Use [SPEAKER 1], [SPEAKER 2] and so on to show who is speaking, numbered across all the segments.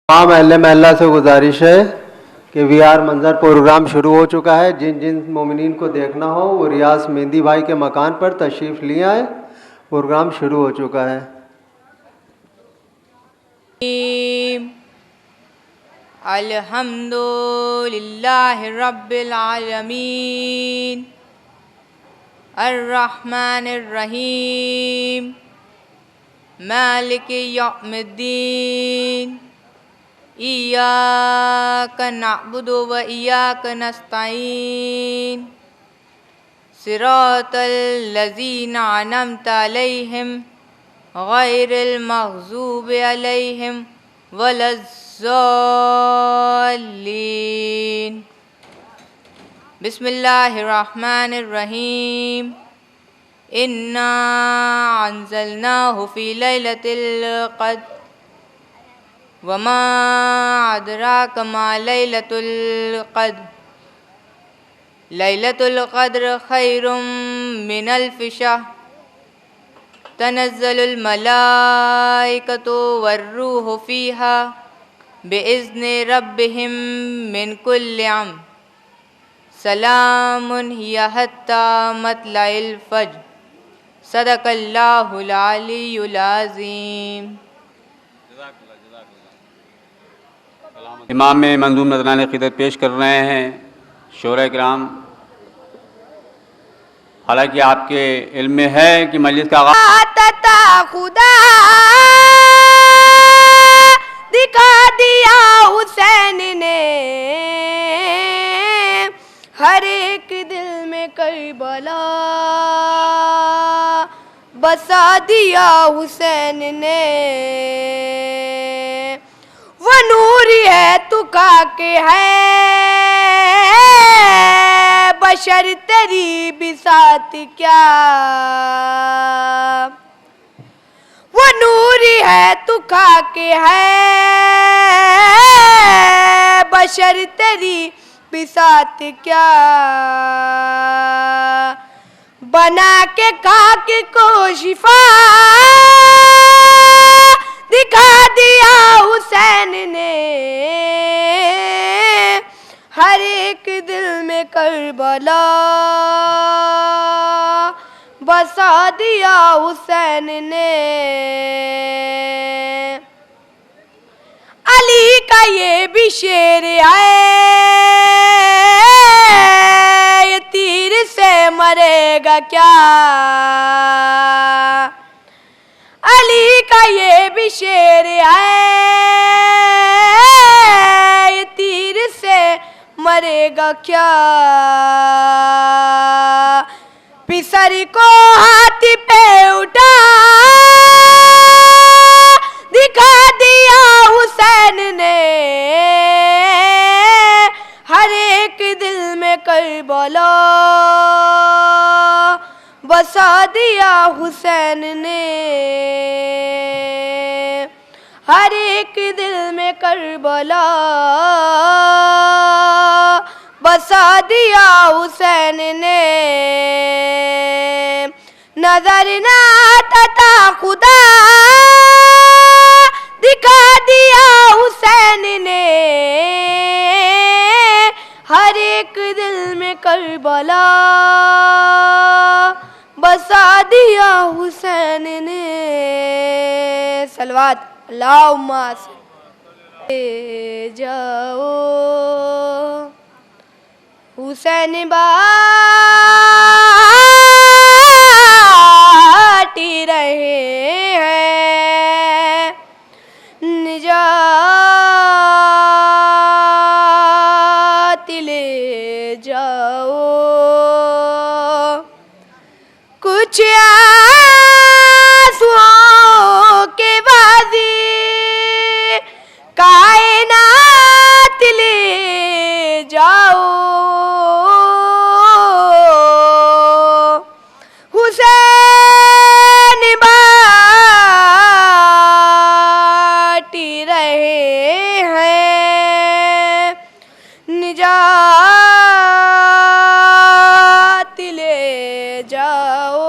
[SPEAKER 1] تمام اہل محلہ سے گزارش ہے کہ وی آر منظر پروگرام شروع ہو چکا ہے. جن جن مومنین کو دیکھنا ہو وہ ریاض مہندی بھائی کے مکان پر تشریف لے آئیں. پروگرام شروع ہو چکا ہے.
[SPEAKER 2] الحمد للہ رب العالمین الرحمن الرحیم مالک یوم الدین ایاک نعبد و ایاک نستعین صراط الذین انعمت علیہم غیر المغضوب علیہم ولا الضالین. بسم اللہ الرحمن الرحیم. انا انزلناہ فی لیلۃ القدر وما ادراک ما لیلۃ القدر لیلۃ القدر خیر من الف شہر تنزل الملائکۃ والروح فیہا بإذن ربہم من کل امر سلام ہی حتی مطلع الفجر. صدق اللہ العلی العظیم.
[SPEAKER 3] امام میں منظوم نذرانِ عقیدت پیش کر رہے ہیں شعراء کرام. حالانکہ آپ کے علم میں ہے کہ مجلس کا آغاز
[SPEAKER 2] خدا دکھا دیا حسین نے ہر ایک دل میں کربلا بسا دیا حسین نے. وہ نوری ہے تو کا کے ہے بشر تیری بساط کیا. وہ نوری ہے تو کا کے ہے بشر تیری بساط کیا. بنا کے خاک کو شفا دکھا دیا حسین نے ہر ایک دل میں کربلا بسا دیا حسین نے. علی کا یہ بھی شعر ہے یہ تیر سے مرے گا کیا. علی کا یہ بھی شعر ہے یہ تیر سے مرے گا کیا. پسر کو ہاتھ پہ اٹھا دکھا دیا حسین نے ہر ایک دل میں کربلا بسا دیا حسین نے ہر ایک دل میں کربلا بسا دیا حسین نے. نظر نہ آتا تھا خدا دکھا دیا حسین نے ہر ایک دل میں کربلا بسا دیا حسین نے. صلوات اللہم صلی جاؤ حسین باٹی رہے ہیں نجات لے جاؤ. کچھ آنسوؤں کے وادی کائنات لے جاؤ. حسین باٹی رہے ہیں نجات لے جاؤ.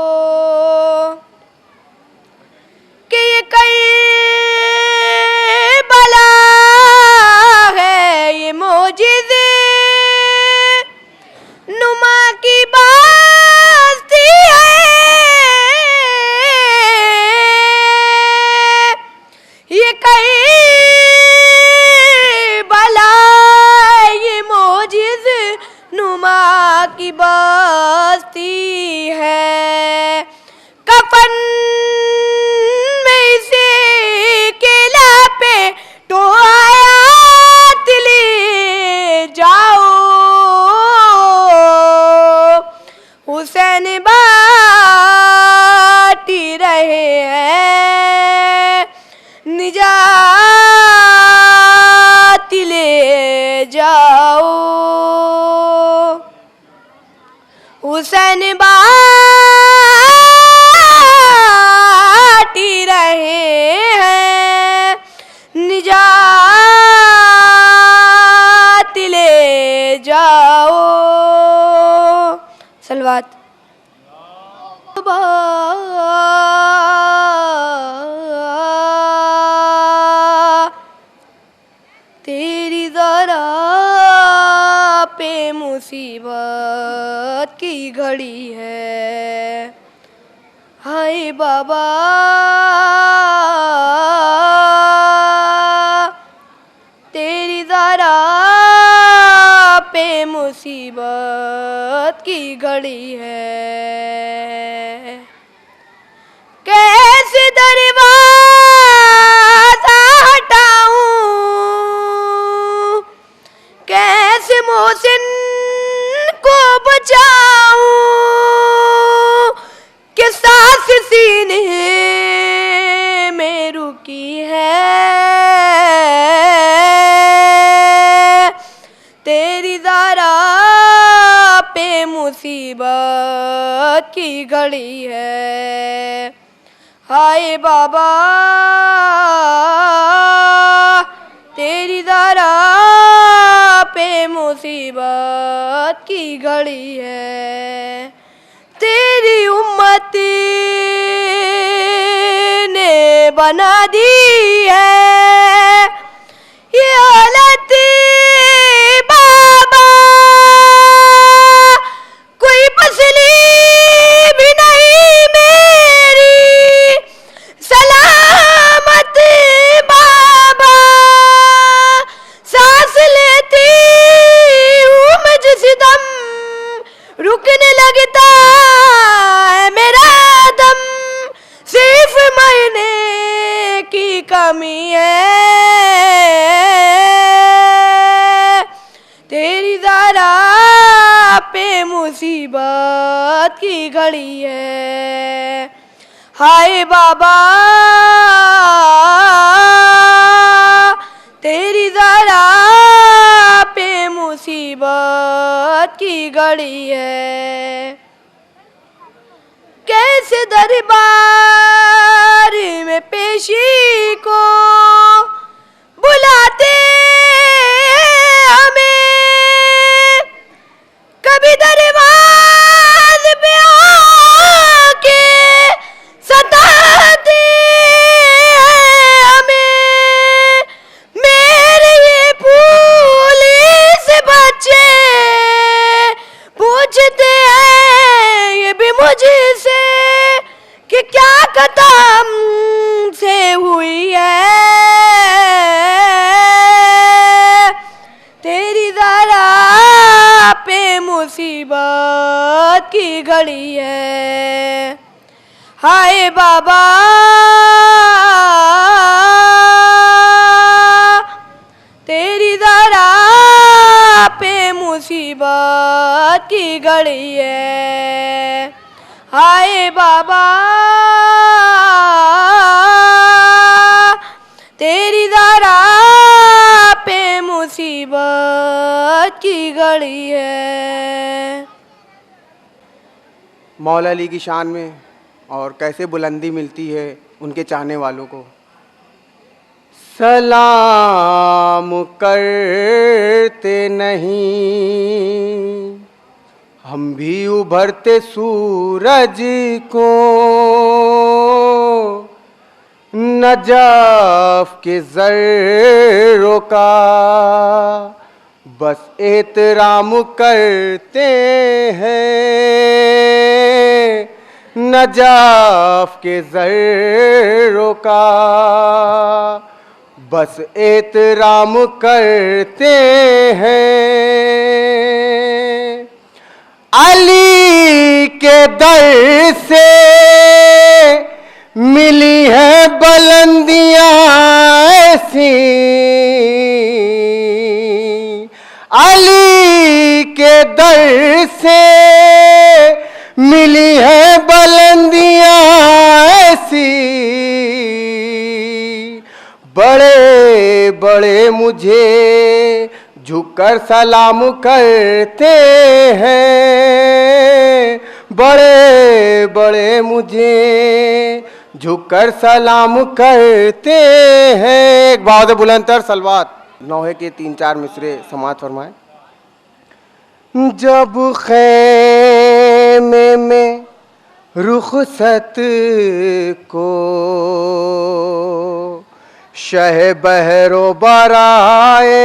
[SPEAKER 2] پہ مصیبت کی گھڑی ہے. ہائے بابا تیری ذرا پہ مصیبت کی گھڑی ہے. کیسے دروازہ ہٹاؤں, کیسے محسن کو بچاؤں, کہ سانس سینے میں رکی ہے. تیری ذرا پہ مصیبت کی گھڑی ہے. ہائے بابا تیری ذرا پہ مصیبت کی گھڑی ہے. تیری امت نے بنا دی ہے یہ حالت بابا, کوئی پسلی بھی نہیں میری سلامت بابا. سانس لیتی ہوں میں جس دم رکنے لگتا ہے میرا دم, صرف مہینے کی کمی ہے. تیری ذرا پہ مصیبت کی گھڑی ہے. ہائے بابا تیری ذرا پہ مصیبت کی گھڑی ہے. کیسے دربار میں پیشی کو بلاتے ہمیں, کبھی دربار پہ آ کے ستاتے ہمیں. میرے یہ پولیس بچے پوچھتے ہیں یہ بھی مجھ سے کہ کیا قدم سے ہوئی ہے. تیری ذرا پہ مصیبت کی گھڑی ہے. ہائے بابا تیری ذرا پہ مصیبت کی گھڑی ہے. ہائے بابا تیری ذرا پہ مصیبت کی گھڑی ہے.
[SPEAKER 4] مولا علی کی شان میں اور کیسے بلندی ملتی ہے ان کے چاہنے والوں کو. سلام کرتے نہیں ہم بھی ابھرتے سورج کو, نجف کے ذروں کا بس احترام کرتے ہیں. نجف کے ذروں کا بس احترام کرتے ہیں. علی کے در سے ملی ہیں بلندیاں ایسی, علی کے در سے ملی ہیں بلندیاں ایسی. بڑے بڑے مجھے جھک کر سلام کرتے ہیں, بڑے بڑے مجھے جھک کر سلام کرتے ہیں. ایک بہت بلند تر سلوات نوحے کے 3-4 مصرے سماعت فرمائیں. جب خیمے میں رخصت کو شہ بحر و بر آئے,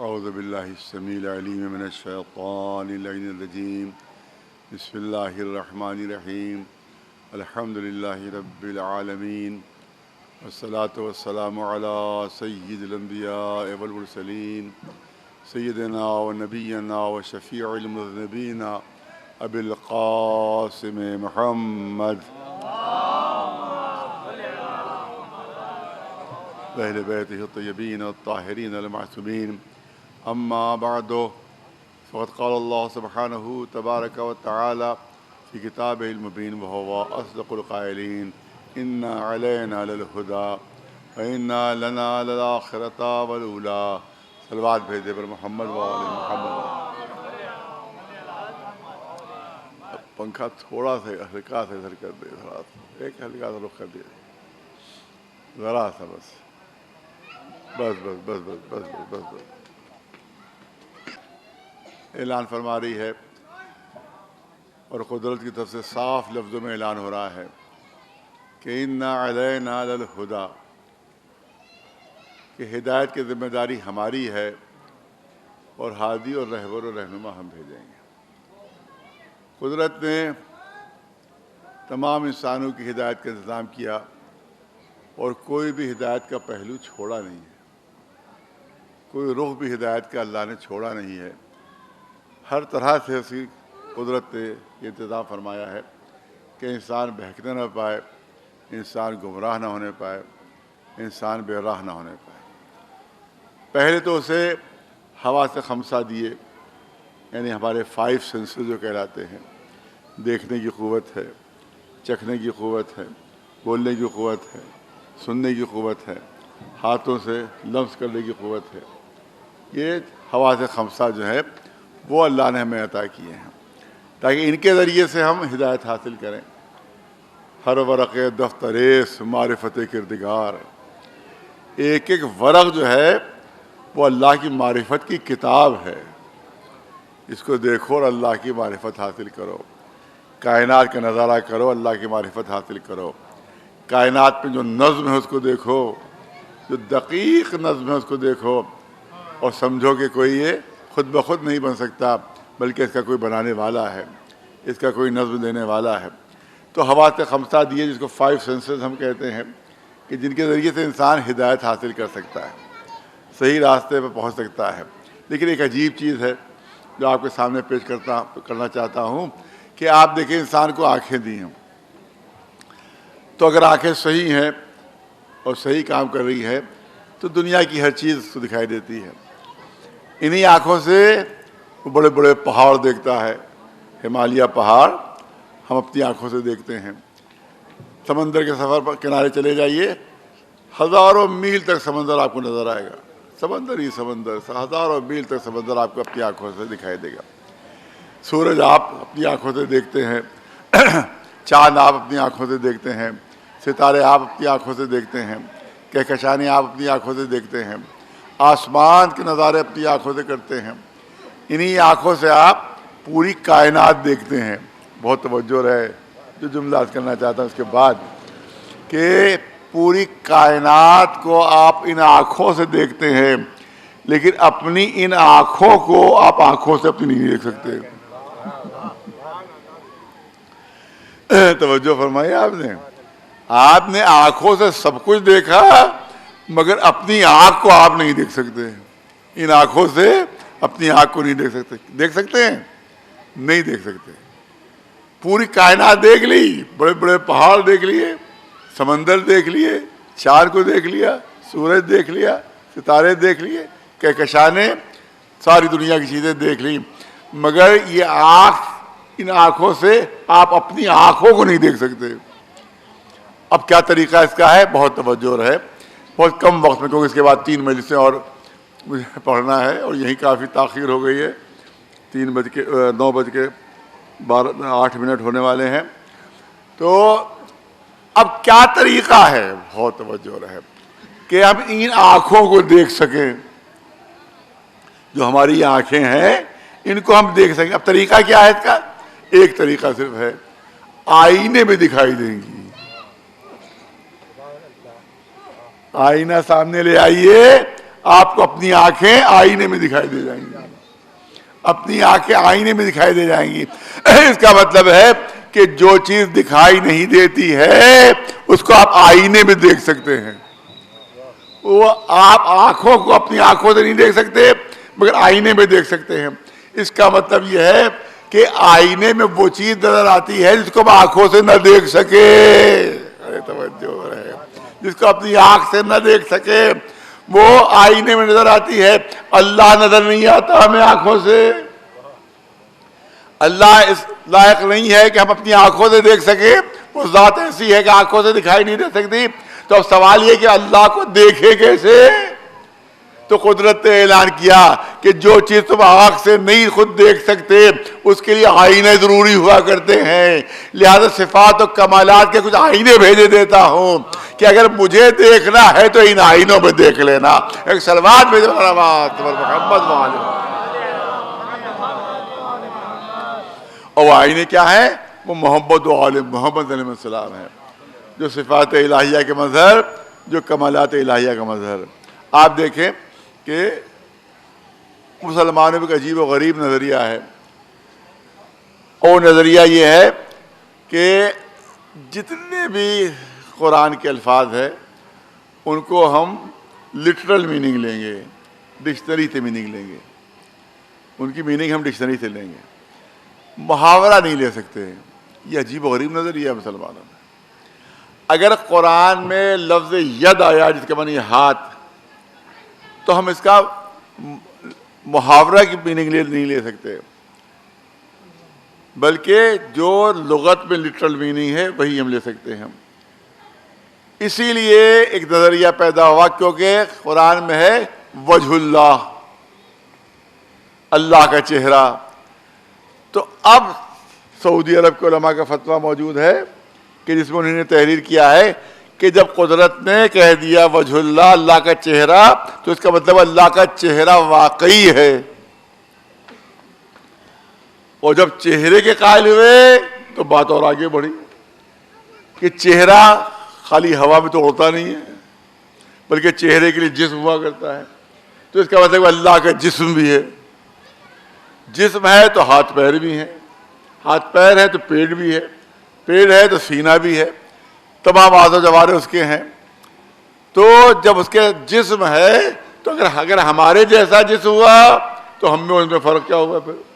[SPEAKER 5] أعوذ بالله السميع العليم من الشيطان اللعين الرجيم. بسم الله الرحمن الرحيم. الحمد لله رب العالمين، والصلاة والسلام على سيد الأنبياء والمرسلين، سيدنا ونبينا وشفيع المذنبين أبي القاسم محمد وأهل بيته الطيبين الطاهرين المعصومين. أما بعد، فقد قال الله سبحانه تبارك وتعالى في كتابه المبين وهو أصدق القائلين: إنا علينا للهدى وإنا لنا للآخرة والأولى. صلوات بھیجے پر محمد وآل محمد. پنکھا تھوڑا سا ہلکا سا ادھر کر دے، تھوڑا سا ایک ہلکا سا رخ کر دے، ذرا سا بس بس بس بس بس بس بس بس بس. اعلان فرما رہی ہے اور قدرت کی طرف سے صاف لفظوں میں اعلان ہو رہا ہے کہ اِنَّا عَلَيْنَا لَلْهُدَى، کہ ہدایت کی ذمہ داری ہماری ہے اور ہادی اور رہبر و رہنما ہم بھیجیں گے. قدرت نے تمام انسانوں کی ہدایت کا انتظام کیا اور کوئی بھی ہدایت کا پہلو چھوڑا نہیں ہے، کوئی رخ بھی ہدایت کا اللہ نے چھوڑا نہیں ہے. ہر طرح سے اس کی قدرت نے یہ انتظام فرمایا ہے کہ انسان بہکنے نہ پائے، انسان گمراہ نہ ہونے پائے، انسان بے راہ نہ ہونے پائے. پہلے تو اسے حواس خمسہ دیے، یعنی ہمارے 5 سینسز جو کہلاتے ہیں، دیکھنے کی قوت ہے، چکھنے کی قوت ہے، بولنے کی قوت ہے، سننے کی قوت ہے، ہاتھوں سے لمس کرنے کی قوت ہے. یہ حواس خمسہ جو ہے وہ اللہ نے ہمیں عطا کیے ہیں تاکہ ان کے ذریعے سے ہم ہدایت حاصل کریں. ہر ورق دفتریس معرفت کردگار، ایک ایک ورق جو ہے وہ اللہ کی معرفت کی کتاب ہے. اس کو دیکھو اور اللہ کی معرفت حاصل کرو. کائنات کا نظارہ کرو، اللہ کی معرفت حاصل کرو. کائنات میں جو نظم ہے اس کو دیکھو، جو دقیق نظم ہے اس کو دیکھو اور سمجھو کہ کوئی یہ خود بخود نہیں بن سکتا بلکہ اس کا کوئی بنانے والا ہے، اس کا کوئی نظم دینے والا ہے. تو حواس خمسہ دیے جس کو 5 سینسز ہم کہتے ہیں کہ جن کے ذریعے سے انسان ہدایت حاصل کر سکتا ہے، صحیح راستے پہ پہنچ سکتا ہے. لیکن ایک عجیب چیز ہے جو آپ کے سامنے پیش کرنا چاہتا ہوں کہ آپ دیکھیں انسان کو آنکھیں دی ہیں، تو اگر آنکھیں صحیح ہیں اور صحیح کام کر رہی ہے تو دنیا کی ہر چیز اس کو دکھائی دیتی ہے. انہی آنکھوں سے وہ بڑے بڑے پہاڑ دیکھتا ہے، ہمالیہ پہاڑ ہم اپنی آنکھوں سے دیکھتے ہیں. سمندر کے سفر پر کنارے چلے جائیے، ہزاروں میل تک سمندر آپ کو نظر آئے گا. سمندر ہی سمندر، ہزاروں میل تک سمندر آپ کو اپنی آنکھوں سے دکھائی دے گا. سورج آپ اپنی آنکھوں سے دیکھتے ہیں، چاند آپ اپنی آنکھوں سے دیکھتے ہیں، ستارے آپ اپنی آنکھوں سے دیکھتے ہیں، کہکشانے آپ اپنی آنکھوں سے دیکھتے ہیں، آسمان کے نظارے اپنی آنکھوں سے کرتے ہیں. انہی آنکھوں سے آپ پوری کائنات دیکھتے ہیں. بہت توجہ رہے جو جملہ کرنا چاہتا ہوں اس کے بعد، کہ پوری کائنات کو آپ ان آنکھوں سے دیکھتے ہیں لیکن اپنی ان آنکھوں کو آپ آنکھوں سے اپنی نہیں دیکھ سکتے. توجہ فرمائی آپ نے آنکھوں سے سب کچھ دیکھا مگر اپنی آنکھ کو آپ نہیں دیکھ سکتے. ان آنکھوں سے اپنی آنکھ کو نہیں دیکھ سکتے. دیکھ سکتے ہیں؟ نہیں دیکھ سکتے. پوری کائنات دیکھ لی، بڑے بڑے پہاڑ دیکھ لیے، سمندر دیکھ لیے، چاند کو دیکھ لیا، سورج دیکھ لیا، ستارے دیکھ لیے، کہکشانے، ساری دنیا کی چیزیں دیکھ لی، مگر یہ آنکھ، ان آنکھوں سے آپ اپنی آنکھوں کو نہیں دیکھ سکتے. اب کیا طریقہ اس کا ہے؟ بہت توجہ رہے، بہت کم وقت میں، کیونکہ اس کے بعد 3 مجلسیں اور مجھے پڑھنا ہے اور یہیں کافی تاخیر ہو گئی ہے. 9:08 ہونے والے ہیں. تو اب کیا طریقہ ہے؟ بہت توجہ رہے کہ ہم ان آنکھوں کو دیکھ سکیں. جو ہماری آنکھیں ہیں ان کو ہم دیکھ سکیں. اب طریقہ کیا ہے اس کا؟ ایک طریقہ صرف ہے، آئینے میں دکھائی دیں گی. آئینہ سامنے لے آئیے، آپ کو اپنی آنکھیں آئینے میں دکھائی دے جائیں گی. اپنی آنکھیں آئینے میں دکھائی دے جائیں گی. اس کا مطلب ہے کہ جو چیز دکھائی نہیں دیتی ہے اس کو آپ آئینے میں دیکھ سکتے ہیں. وہ آپ آنکھوں کو اپنی آنکھوں سے نہیں دیکھ سکتے مگر آئینے میں دیکھ سکتے ہیں. اس کا مطلب یہ ہے کہ آئینے میں وہ چیز نظر آتی ہے جس کو ہم آنکھوں سے نہ دیکھ سکے. توجہ رہے، جس کو اپنی آنکھ سے نہ دیکھ سکے وہ آئینے میں نظر آتی ہے. اللہ نظر نہیں آتا ہمیں آنکھوں سے. اللہ اس لائق نہیں ہے کہ ہم اپنی آنکھوں سے دیکھ سکیں. وہ ذات ایسی ہے کہ آنکھوں سے دکھائی نہیں دے سکتی. تو اب سوال یہ کہ اللہ کو دیکھے کیسے؟ تو قدرت نے اعلان کیا کہ جو چیز تم آنکھ سے نہیں خود دیکھ سکتے اس کے لیے آئینے ضروری ہوا کرتے ہیں. لہذا صفات و کمالات کے کچھ آئینے بھیجے دیتا ہوں کہ اگر مجھے دیکھنا ہے تو ان آئینوں میں دیکھ لینا. ایک سلوات بھیجو محمد وعلیہ. اور وہ آئینے کیا ہیں؟ وہ محمد و آل محمد علیہ السلام ہے، جو صفات الہیہ کے مظہر، جو کمالات الہیہ کا مظہر. آپ دیکھیں کہ مسلمانوں کا عجیب و غریب نظریہ ہے. اور نظریہ یہ ہے کہ جتنے بھی قرآن کے الفاظ ہیں ان کو ہم لٹرل میننگ لیں گے، ڈکشنری سے میننگ لیں گے. ان کی میننگ ہم ڈکشنری سے لیں گے، محاورہ نہیں لے سکتے. یہ عجیب و غریب نظریہ ہے مسلمانوں میں. اگر قرآن میں لفظ ید آیا جس کا معنی ہاتھ، تو ہم اس کا محاورہ کی میننگ نہیں لے سکتے. بلکہ جو لغت میں لٹرل میننگ ہے وہی ہم لے سکتے ہیں. اسی لیے ایک نظریہ پیدا ہوا کیونکہ قرآن میں ہے وجہ اللہ, اللہ کا چہرہ. تو اب سعودی عرب کے علماء کا فتویٰ موجود ہے کہ جس میں انہوں نے تحریر کیا ہے کہ جب قدرت نے کہہ دیا وجہ اللہ, اللہ کا چہرہ, تو اس کا مطلب اللہ کا چہرہ واقعی ہے. اور جب چہرے کے قائل ہوئے تو بات اور آگے بڑھی کہ چہرہ خالی ہوا میں تو اڑتا نہیں ہے, بلکہ چہرے کے لیے جسم ہوا کرتا ہے. تو اس کا مطلب اللہ کا جسم بھی ہے. جسم ہے تو ہاتھ پیر بھی ہیں, ہاتھ پیر ہے تو پیٹ بھی ہے, پیٹ ہے تو سینہ بھی ہے, تمام اعضاء و جوارح اس کے ہیں. تو جب اس کے جسم ہے تو اگر ہمارے جیسا جسم ہوا تو ہم میں ان میں فرق کیا ہوا؟ پھر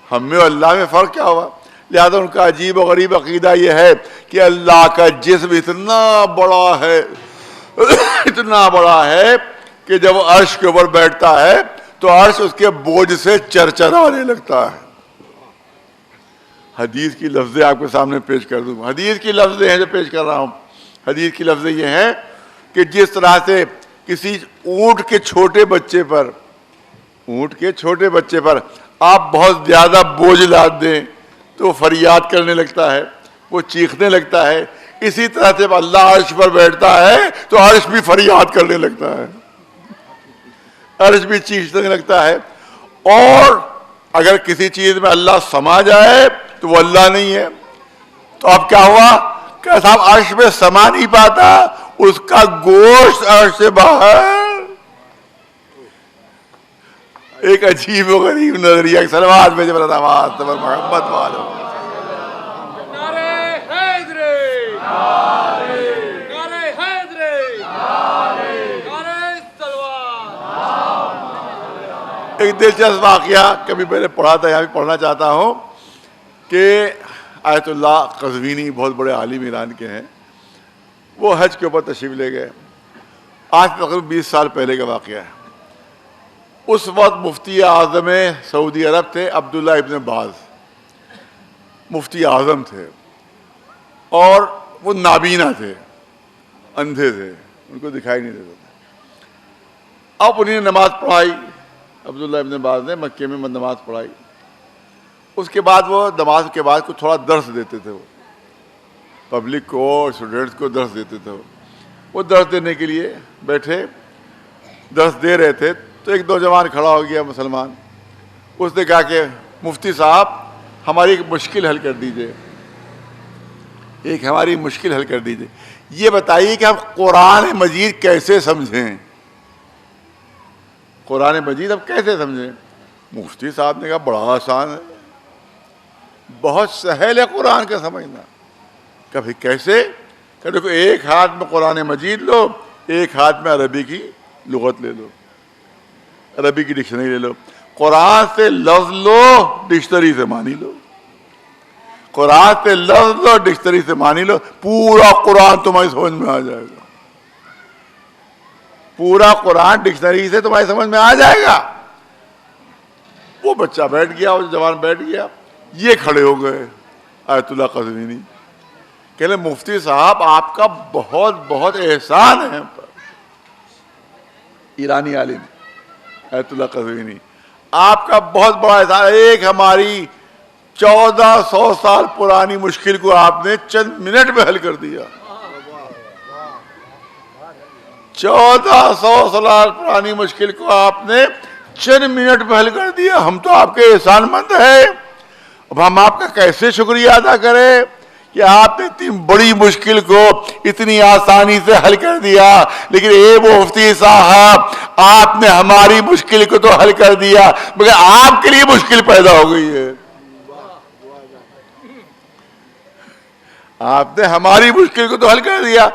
[SPEAKER 5] ہم میں اللہ میں فرق کیا ہوا؟ لہذا ان کا عجیب و غریب عقیدہ یہ ہے کہ اللہ کا جسم اتنا بڑا ہے اتنا بڑا ہے کہ جب عرش کے اوپر بیٹھتا ہے تو عرش اس کے بوجھ سے چرچرانے لگتا ہے. حدیث کی لفظیں آپ کے سامنے پیش کر دوں. حدیث کی لفظیں ہیں جو پیش کر رہا ہوں. حدیث کی لفظیں یہ ہیں کہ جس طرح سے کسی اونٹ کے چھوٹے بچے پر آپ بہت زیادہ بوجھ لاد دیں تو وہ فریاد کرنے لگتا ہے, وہ چیخنے لگتا ہے. اسی طرح سے اللہ عرش پر بیٹھتا ہے تو عرش بھی فریاد کرنے لگتا ہے, عرش بھی چیخنے لگتا ہے. اور اگر کسی چیز میں اللہ سما جائے تو وہ اللہ نہیں ہے. تو اب کیا ہوا کہ صاحب عرش میں سما نہیں پاتا, اس کا گوشت عرش سے باہر. ایک عجیب و غریب نظریہ. سلوات میں جب نماز تبر محمد والو. ایک دلچسپ واقعہ کبھی میں نے پڑھا تھا, یہاں بھی پڑھنا چاہتا ہوں, کہ آیت اللہ قزوینی بہت بڑے عالم ایران کے ہیں, وہ حج کے اوپر تشریف لے گئے. آج تقریباً 20 سال پہلے کا واقعہ ہے. اس وقت مفتی اعظم سعودی عرب تھے عبداللہ ابن باز, مفتی اعظم تھے, اور وہ نابینا تھے, اندھے تھے, ان کو دکھائی نہیں دیتا تھا. اب انہیں نماز پڑھائی, عبداللہ ابن باز نے مکے میں نماز پڑھائی. اس کے بعد وہ نماز کے بعد کو تھوڑا درس دیتے تھے, وہ پبلک کو, اسٹوڈنٹس کو درس دیتے تھے. وہ درس دینے کے لیے بیٹھے, درس دے رہے تھے تو ایک نوجوان کھڑا ہو گیا مسلمان. اس نے کہا کہ مفتی صاحب ہماری ایک مشکل حل کر دیجئے, ہماری مشکل حل کر دیجئے. یہ بتائیے کہ ہم قرآن مجید کیسے سمجھیں, قرآن مجید اب کیسے سمجھیں؟ مفتی صاحب نے کہا بڑا آسان ہے, بہت سہل ہے قرآن کا سمجھنا. کبھی کیسے؟ کہ دیکھو ایک ہاتھ میں قرآن مجید لو, ایک ہاتھ میں عربی کی لغت لے لو, عربی کی ڈکشنری لے لو. قرآن سے لفظ لو, ڈکشنری سے معنی لو. قرآن سے لفظ لو, ڈکشنری سے معنی لو, پورا قرآن تمہاری سمجھ میں آ جائے گا. پورا قرآن ڈکشنری سے تمہاری سمجھ میں آ جائے گا. وہ بچہ بیٹھ گیا, وہ جوان بیٹھ گیا. یہ کھڑے ہو گئے آیت اللہ قزوینی, کہنے مفتی صاحب آپ کا بہت بہت احسان ہے ہم پر. ایرانی عالم آیت اللہ قزوینی, آپ کا بہت بڑا احسان. ایک ہماری 1400 سال پرانی مشکل کو آپ نے چند منٹ میں حل کر دیا. 1400 سال پرانی مشکل کو آپ نے چند منٹ میں حل کر دیا. ہم تو آپ کے احسان مند ہیں. اب ہم آپ کا کیسے شکریہ ادا کریں کہ آپ نے اتنی بڑی مشکل کو اتنی آسانی سے حل کر دیا. لیکن اے مفتی صاحب آپ نے ہماری مشکل کو تو حل کر دیا, مگر آپ کے لیے مشکل پیدا ہو گئی ہے. آپ نے ہماری مشکل کو تو حل کر دیا,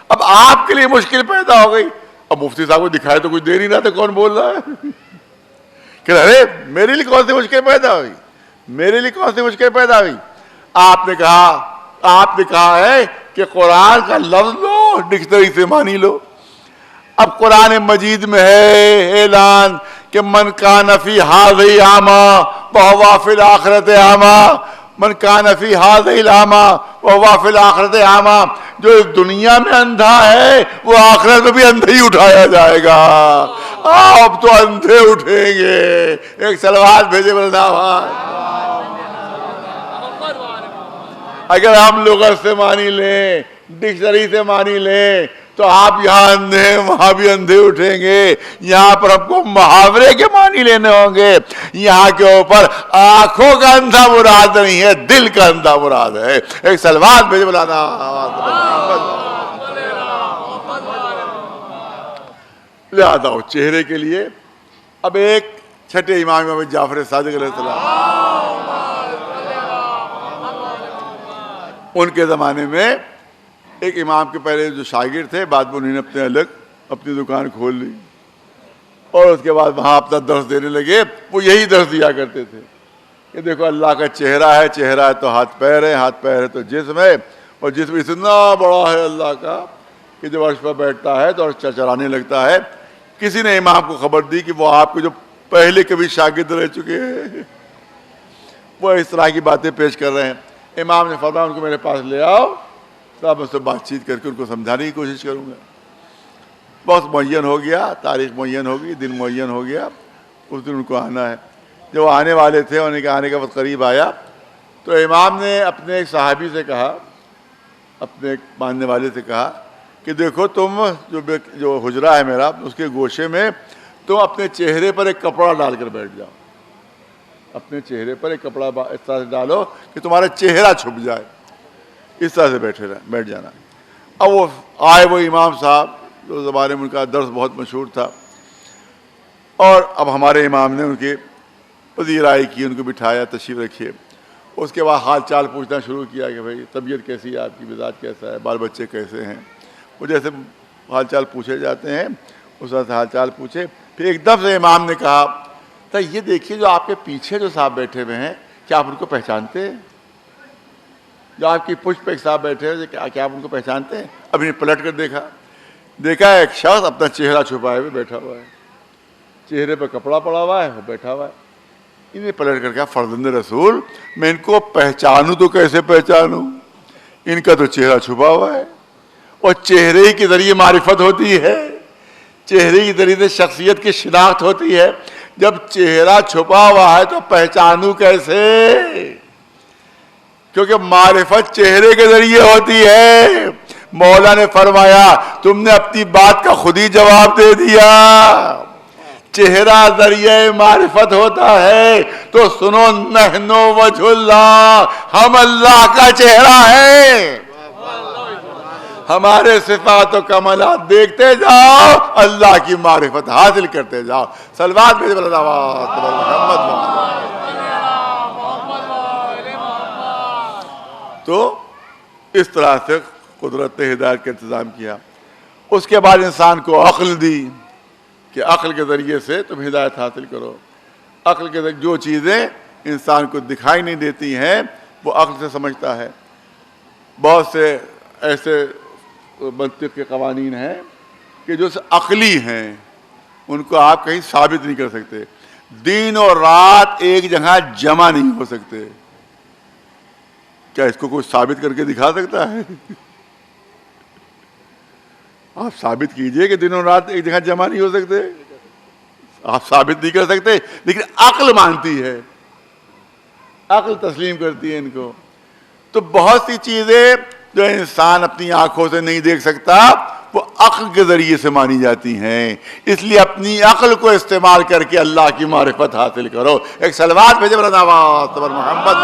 [SPEAKER 5] اب آپ کے لیے مشکل پیدا ہو گئی. اب مفتی صاحب کو دکھائے تو کچھ دے نہیں رہا تھا, کون بول رہا ہے؟ کہ ارے میرے لیے کون سی مشکل پیدا ہوئی, میرے لیے کون سی مشکل پیدا ہوئی؟ آپ نے کہا ہے کہ قرآن کا لفظ لو, ڈکشنری سے معنی لو. اب قرآن مجید میں ہے اعلان کہ من کان فی ھذہ اعمی فہو فی الآخرۃ اعمی من کان فی ھذہ الاعمی وہو فی الآخرۃ اعمی، جو اس دنیا میں اندھا ہے وہ آخرت میں بھی اندھا ہی اٹھایا جائے گا. آپ تو اندھے اٹھیں گے. ایک صلوات بھیجے بلنا بھائی. اگر ہم لغت سے معنی لیں، ڈکشنری سے معنی لیں، تو آپ یہاں اندھے ہیں وہاں بھی اندھے اٹھیں گے. یہاں پر ہم کو محاورے کے معنی لینے ہوں گے. یہاں کے اوپر آنکھوں کا اندھا مراد نہیں ہے، دل کا اندھا مراد ہے. ایک صلوات بھیجے بلانا. لہذا ہو چہرے کے لیے. اب ایک چھٹے امام جعفر صادق علیہ السلام، ان کے زمانے میں ایک امام کے پہلے جو شاگرد تھے، بعد میں انہوں نے اپنے الگ اپنی دکان کھول لی اور اس کے بعد وہاں اپنا درس دینے لگے. وہ یہی درس دیا کرتے تھے کہ دیکھو اللہ کا چہرہ ہے، چہرہ ہے تو ہاتھ پیر ہے، ہاتھ پیر ہے تو جسم ہے، اور جسم اتنا بڑا ہے اللہ کا کہ جب عرش پر بیٹھتا ہے تو عرش چرچرانے لگتا ہے. کسی نے امام کو خبر دی کہ وہ آپ کے جو پہلے کبھی شاگرد رہ چکے ہیں وہ اس طرح کی باتیں پیش کر رہے ہیں. امام نے فرمایا ان کو میرے پاس لے آؤ، صاحب میں سے بات چیت کر کے ان کو سمجھانے کی کوشش کروں گا. وقت معین ہو گیا، تاریخ معین ہو گئی، دن معین ہو گیا، اس دن ان کو آنا ہے. جب وہ آنے والے تھے، انہیں آنے کا وقت قریب آیا تو امام نے اپنے ایک صحابی سے کہا، اپنے ایک ماننے والے سے کہا کہ دیکھو تم جو حجرہ ہے میرا، اس کے گوشے میں تم اپنے چہرے پر ایک کپڑا ڈال کر بیٹھ جاؤ. اپنے چہرے پر ایک کپڑا اس طرح سے ڈالو کہ تمہارا چہرہ چھپ جائے. اس طرح سے بیٹھ جانا. اب وہ آئے، وہ امام صاحب جو زمانے میں ان کا درس بہت مشہور تھا، اور اب ہمارے امام نے ان کی پذیرائی کی، ان کو بٹھایا، تشریف رکھیے. اس کے بعد حال چال پوچھنا شروع کیا کہ بھائی طبیعت کیسی ہے آپ کی، مزاج کیسا ہے، بال بچے کیسے ہیں. وہ جیسے حال چال پوچھے جاتے ہیں اس طرح سے حال چال پوچھے. پھر ایک دم سے امام نے کہا تو یہ دیکھیے جو آپ کے پیچھے جو صاحب بیٹھے ہوئے ہیں، کیا آپ ان کو پہچانتے ہیں؟ جو آپ کی پشت پہ ایک صاحب بیٹھے ہوئے، کیا آپ ان کو پہچانتے ہیں؟ اب انہیں پلٹ کر دیکھا ایک شخص اپنا چہرہ چھپائے ہوئے بیٹھا ہوا ہے، چہرے پہ کپڑا پڑا ہوا ہے، وہ بیٹھا ہوا ہے. انہیں پلٹ کر کہا فرزند رسول میں ان کو پہچانوں تو کیسے پہچانوں؟ ان کا تو چہرہ چھپا ہوا ہے، اور چہرے کے ذریعے معرفت ہوتی ہے، چہرے کے ذریعے شخصیت کی شناخت ہوتی ہے. جب چہرہ چھپا ہوا ہے تو پہچانوں کیسے؟ کیونکہ معرفت چہرے کے ذریعے ہوتی ہے. مولا نے فرمایا تم نے اپنی بات کا خود ہی جواب دے دیا. چہرہ ذریعہ معرفت ہوتا ہے تو سنو، نحن وجہ اللہ، ہم اللہ کا چہرہ ہے. ہمارے صفات و کمالات دیکھتے جاؤ، اللہ کی معرفت حاصل کرتے جاؤ. صلوات بھیجو محمد. تو اس طرح سے قدرت نے ہدایت کا انتظام کیا. اس کے بعد انسان کو عقل دی کہ عقل کے ذریعے سے تم ہدایت حاصل کرو. عقل کے ذریعے جو چیزیں انسان کو دکھائی نہیں دیتی ہیں وہ عقل سے سمجھتا ہے. بہت سے ایسے منطق کے قوانین ہیں کہ جو عقلی ہیں، ان کو آپ کہیں ثابت نہیں کر سکتے. دن اور رات ایک جگہ جمع نہیں ہو سکتے. کیا اس کو کوئی ثابت کر کے دکھا سکتا ہے؟ آپ ثابت کیجئے کہ دن اور رات ایک جگہ جمع نہیں ہو سکتے. آپ ثابت نہیں کر سکتے، لیکن عقل مانتی ہے، عقل تسلیم کرتی ہے ان کو. تو بہت سی چیزیں جو انسان اپنی آنکھوں سے نہیں دیکھ سکتا وہ عقل کے ذریعے سے مانی جاتی ہیں. اس لیے اپنی عقل کو استعمال کر کے اللہ کی معرفت حاصل کرو. ایک صلوات بھیجے محمد.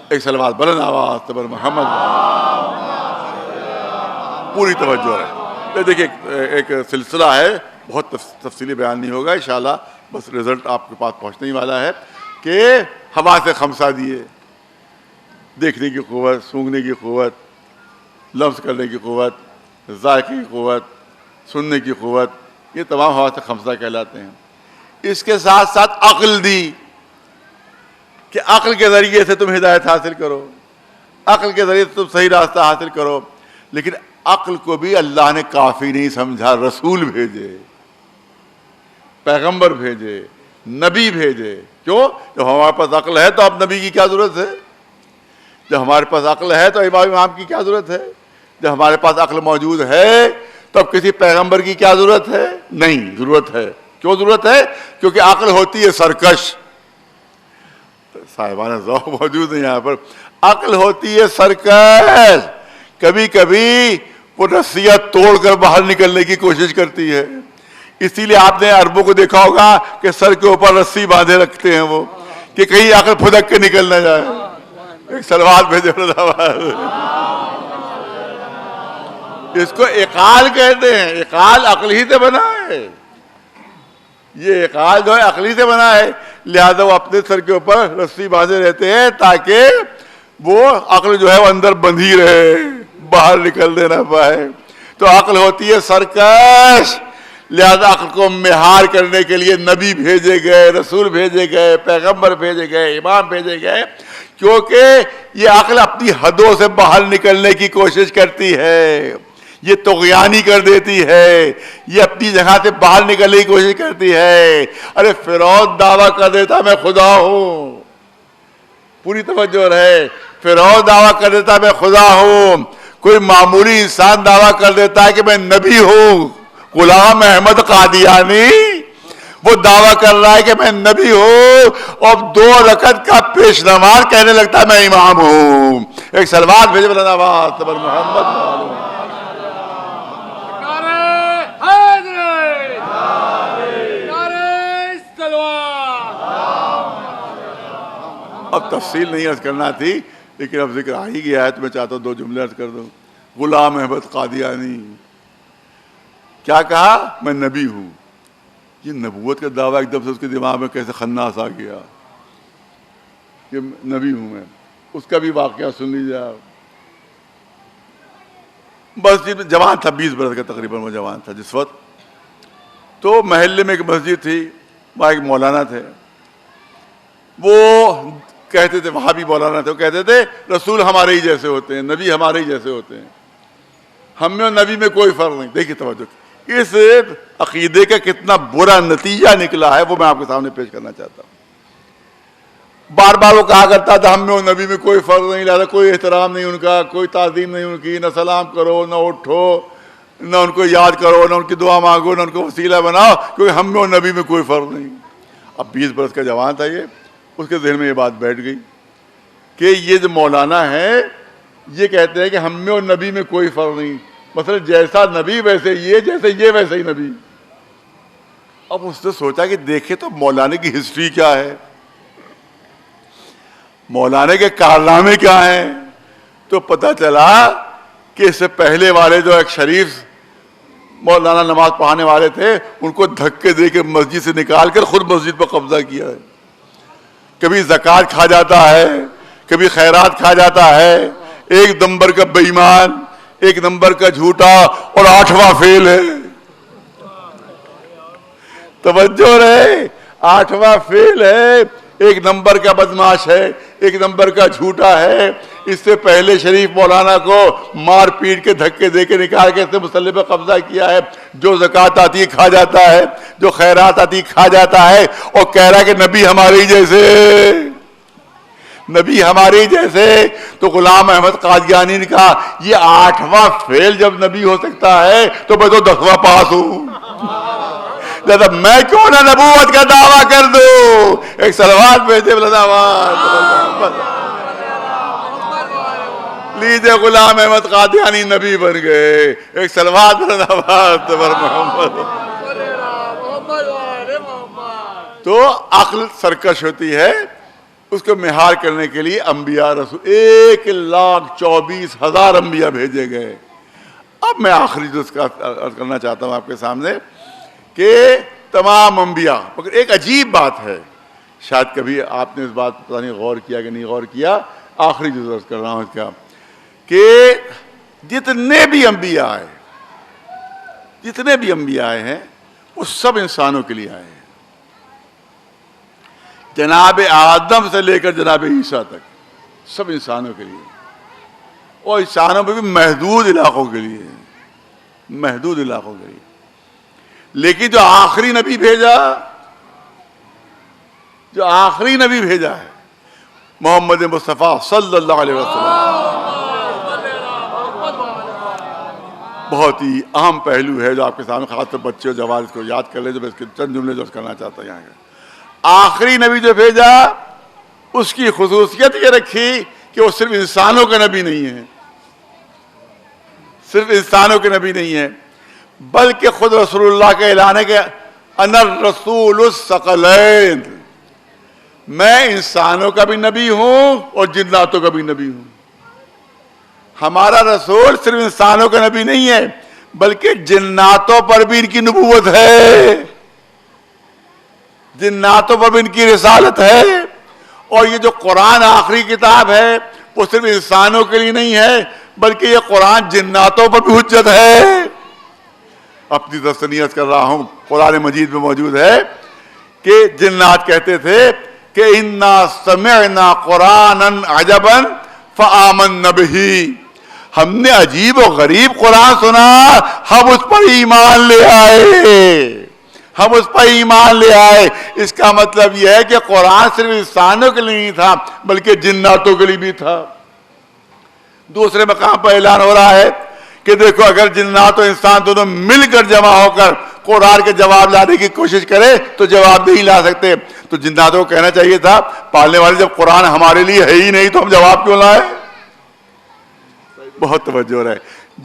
[SPEAKER 5] ایک صلوات بلند آواز تبر محمد. پوری توجہ ہے. دیکھیے ایک سلسلہ ہے، بہت تفصیلی بیان نہیں ہوگا انشاءاللہ، بس رزلٹ آپ کے پاس پہنچنے ہی والا ہے کہ ہوا سے خمسہ دیے، دیکھنے کی قوت، سونگھنے کی قوت، لمس کرنے کی قوت، ذائقے کی قوت، سننے کی قوت، یہ تمام ہوا سے خمسہ کہلاتے ہیں. اس کے ساتھ ساتھ عقل دی کہ عقل کے ذریعے سے تم ہدایت حاصل کرو، عقل کے ذریعے سے تم صحیح راستہ حاصل کرو. لیکن عقل کو بھی اللہ نے کافی نہیں سمجھا، رسول بھیجے، پیغمبر بھیجے، نبی بھیجے. کیوں؟ جب ہمارے پاس عقل ہے تو اب نبی کی کیا ضرورت ہے؟ جب ہمارے پاس عقل ہے تو امام کی کیا ضرورت ہے؟ جب ہمارے پاس عقل موجود ہے تو اب کسی پیغمبر کی کیا ضرورت ہے؟ نہیں ضرورت ہے. کیوں ضرورت ہے؟ کیونکہ عقل ہوتی ہے سرکش. صاحبان ذوق موجود ہیں یہاں پر. عقل ہوتی ہے سرکش. کبھی کبھی وہ رسیاں توڑ کر باہر نکلنے کی کوشش کرتی ہے. اسی لیے آپ نے عربوں کو دیکھا ہوگا کہ سر کے اوپر رسی باندھے رکھتے ہیں وہ, کہ کہیں عقل پھدک کے نکل نہ جائے. ایک سلوات بھیجے. اس کو عقال کہتے ہیں. عقال عقل ہی سے بنا ہے. یہ عقال جو ہے عقلی سے بنا ہے, لہذا وہ اپنے سر کے اوپر رسی باندھے رہتے ہیں تاکہ وہ عقل جو ہے وہ اندر بندھی رہے, باہر نکل دے نہ پائے. تو عقل ہوتی ہے سرکش, لہذا عقل کو مہار کرنے کے لیے نبی بھیجے گئے, رسول بھیجے گئے, پیغمبر بھیجے گئے, امام بھیجے گئے, کیونکہ یہ عقل اپنی حدوں سے باہر نکلنے کی کوشش کرتی ہے. یہ طغیانی کر دیتی ہے, یہ اپنی جگہ سے باہر نکلنے کی کوشش کرتی ہے. ارے فرعون دعویٰ کر دیتا میں خدا ہوں, پوری توجہ رہے, فرعون دعویٰ کر دیتا میں خدا ہوں. کوئی معمولی انسان دعویٰ کر دیتا ہے کہ میں نبی ہوں. غلام احمد قادیانی وہ دعویٰ کر رہا ہے کہ میں نبی ہوں, اور 2 رکعت کا پیش نماز کہنے لگتا ہے میں امام ہوں. ایک سلوات بھیجے بلند آواز پر محمد. اب تفصیل نہیں عرض کرنا تھی, لیکن اب ذکر آ ہی گیا ہے تو میں چاہتا ہوں 2 جملے عرض کر دوں. غلام احمد قادیانی کیا کہا؟ میں نبی ہوں. یہ نبوت کا دعویٰ ایک دم سے اس کے دماغ میں کیسے خناس آ گیا کہ نبی ہوں میں. اس کا بھی واقعہ سن لیجیے آپ. بس جوان تھا, 20 برس کا تقریباً وہ جوان تھا جس وقت. تو محلے میں ایک مسجد تھی, وہاں ایک مولانا تھے. وہ کہتے تھے, وہاں بھی مولانا تھے, وہ کہتے تھے رسول ہمارے ہی جیسے ہوتے ہیں, نبی ہمارے ہی جیسے ہوتے ہیں, ہم میں اور نبی میں کوئی فرق نہیں. دیکھیے توجہ, اس عقیدے کا کتنا برا نتیجہ نکلا ہے وہ میں آپ کے سامنے پیش کرنا چاہتا ہوں. بار بار وہ کہا کرتا تھا ہم میں اور نبی میں کوئی فرق نہیں, لہٰذا کوئی احترام نہیں ان کا, کوئی تعظیم نہیں ان کی, نہ سلام کرو, نہ اٹھو, نہ ان کو یاد کرو, نہ ان کی دعا مانگو, نہ ان کو وسیلہ بناؤ, کیونکہ ہم میں اور نبی میں کوئی فرق نہیں. اب 20 برس کا جوان تھا یہ, اس کے ذہن میں یہ بات بیٹھ گئی کہ یہ جو مولانا ہے یہ کہتے ہیں کہ ہم میں اور نبی میں کوئی فرق نہیں, مثلا جیسا نبی ویسے یہ, جیسے یہ ویسے ہی نبی. اب اس نے سوچا کہ دیکھے تو مولانا کی ہسٹری کیا ہے, مولانا کے کارنامے کیا ہیں. تو پتہ چلا کہ اس سے پہلے والے جو ایک شریف مولانا نماز پڑھانے والے تھے, ان کو دھکے دے کے مسجد سے نکال کر خود مسجد پر قبضہ کیا ہے. کبھی زکوٰۃ کھا جاتا ہے, کبھی خیرات کھا جاتا ہے. 1 نمبر کا بے ایمان, 1 نمبر کا جھوٹا, اور 8واں فیل ہے. توجہ رہے, 8واں فیل ہے, 1 نمبر کا بدماش ہے, 1 نمبر کا جھوٹا ہے. اس سے پہلے شریف مولانا کو مار پیٹ کے دھکے دے کے نکال کے اس نے مصلی پہ قبضہ کیا ہے. جو زکوٰۃ آتی ہے کھا جاتا ہے, جو خیرات آتی کھا جاتا ہے, اور کہہ رہا ہے کہ نبی ہمارے ہی جیسے, نبی ہمارے ہی جیسے. تو غلام احمد قادیانی نے کہا یہ 8واں فیل جب نبی ہو سکتا ہے تو میں تو 10واں پاس ہوں, لہذا میں کیوں نہ نبوت کا دعویٰ کر دوں. ایک صلوات بھیجے بلند آواز. لیجیے غلام احمد قادیانی نبی بن گئے. ایک صلوات بلند آواز پر محمد. تو عقل سرکش ہوتی ہے, اس کو مہار کرنے کے لیے انبیاء رسول 1,24,000 انبیاء بھیجے گئے. اب میں آخری جو اس کا عرض کرنا چاہتا ہوں آپ کے سامنے کہ تمام انبیاء, مگر ایک عجیب بات ہے, شاید کبھی آپ نے اس بات پتہ نہیں غور کیا کہ نہیں غور کیا, آخری جو عرض کر رہا ہوں اس کا, کہ جتنے بھی انبیاء آئے, جتنے بھی انبیاء آئے ہیں وہ سب انسانوں کے لیے آئے ہیں. جناب آدم سے لے کر جناب عیسیٰ تک سب انسانوں کے لیے, اور انسانوں میں بھی محدود علاقوں کے لیے, محدود علاقوں کے لیے. لیکن جو آخری نبی بھیجا جو آخری نبی بھیجا ہے محمد مصطفیٰ صلی اللہ علیہ وسلم. بہت ہی اہم پہلو ہے جو آپ کے سامنے خاص طور بچے اور جوان اس کو یاد کر لیں. جو میں اس کے چند جملے جو کرنا چاہتا ہوں یہاں کا. آخری نبی جو بھیجا اس کی خصوصیت یہ رکھی کہ وہ صرف انسانوں کا نبی نہیں ہے, صرف انسانوں کے نبی نہیں ہے, بلکہ خود رسول اللہ کا اعلان ہے کہ انا الرسول الثقلین, میں انسانوں کا بھی نبی ہوں اور جناتوں کا بھی نبی ہوں. ہمارا رسول صرف انسانوں کا نبی نہیں ہے بلکہ جناتوں پر بھی ان کی نبوت ہے, جناتوں پر بھی ان کی رسالت ہے. اور یہ جو قرآن آخری کتاب ہے وہ صرف انسانوں کے لیے نہیں ہے بلکہ یہ قرآن جناتوں پر بھی حجت ہے. اپنی تسنیت کر رہا ہوں, قرآن مجید میں موجود ہے کہ جنات کہتے تھے کہ انا سمعنا قرآنا عجبا فآمنا بہ, ہم نے عجیب و غریب قرآن سنا, ہم اس پر ایمان لے آئے, ہم اس پر ایمان لے آئے. اس کا مطلب یہ ہے کہ قرآن صرف انسانوں کے لیے نہیں تھا بلکہ جناتوں کے لیے بھی تھا. دوسرے مقام پر اعلان ہو رہا ہے کہ دیکھو اگر جنات و انسان دونوں مل کر جمع ہو کر قرآن کے جواب لانے کی کوشش کرے تو جواب نہیں لا سکتے. تو جناتوں کو کہنا چاہیے تھا پالنے والے جب قرآن ہمارے لیے ہے ہی نہیں تو ہم جواب کیوں لائیں. بہت توجہ رہے,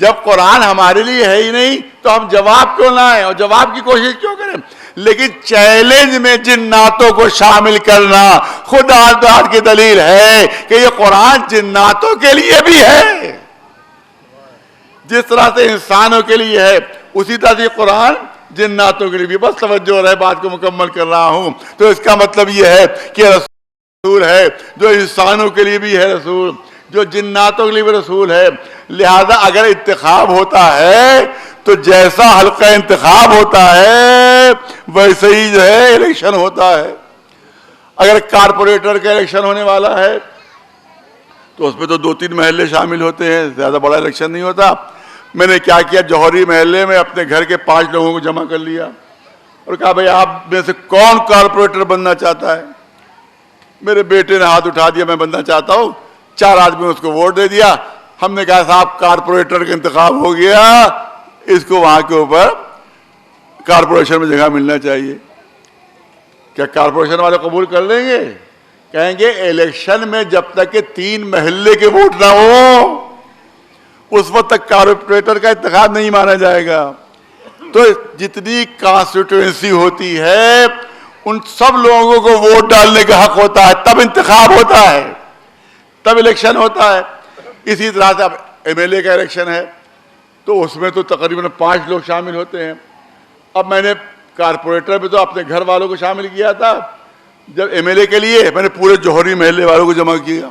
[SPEAKER 5] جب قرآن ہمارے لیے ہے ہی نہیں تو ہم جواب کیوں لائیں اور جواب کی کوشش کیوں کریں. لیکن چیلنج میں جناتوں کو شامل کرنا خدا تعالیٰ کی دلیل ہے کہ یہ قرآن جناتوں کے لیے بھی ہے. جس طرح سے انسانوں کے لیے ہے اسی طرح سے قرآن جناتوں کے لیے بھی. بس توجہ رہے, بات کو مکمل کر رہا ہوں. تو اس کا مطلب یہ ہے کہ رسول ہے جو انسانوں کے لیے بھی ہے رسول, جو جناتوں کے لیے بھی رسول ہے. لہذا اگر انتخاب ہوتا ہے تو جیسا حلقہ انتخاب ہوتا ہے ویسے ہی جو ہے الیکشن ہوتا ہے. اگر کارپوریٹر کا الیکشن ہونے والا ہے تو اس میں تو 2-3 محلے شامل ہوتے ہیں, زیادہ بڑا الیکشن نہیں ہوتا. میں نے کیا کیا, جوہری محلے میں اپنے گھر کے 5 لوگوں کو جمع کر لیا اور کہا بھائی آپ میں سے کون کارپوریٹر بننا چاہتا ہے. میرے بیٹے نے ہاتھ اٹھا دیا, میں بننا چاہتا ہوں. 4 آدمی اس کو ووٹ دے دیا. ہم نے کہا صاحب کارپوریٹر کا انتخاب ہو گیا, اس کو وہاں کے اوپر کارپوریشن میں جگہ ملنا چاہیے. کیا کارپوریشن والے قبول کر لیں گے؟ کہیں گے الیکشن میں جب تک کہ 3 محلے کے ووٹ نہ ہو اس وقت تک کارپوریٹر کا انتخاب نہیں مانا جائے گا. تو جتنی کانسٹیٹوئنسی ہوتی ہے ان سب لوگوں کو ووٹ ڈالنے کا حق ہوتا ہے, تب انتخاب ہوتا ہے, تب الیکشن ہوتا ہے. اسی طرح سے اب ایم ایل اے کا الیکشن ہے تو اس میں تو تقریباً 5 لوگ شامل ہوتے ہیں. اب میں نے کارپوریٹر میں تو اپنے گھر والوں کو شامل کیا تھا, جب ایم ایل اے کے لیے میں نے پورے جوہری محلے والوں کو جمع کیا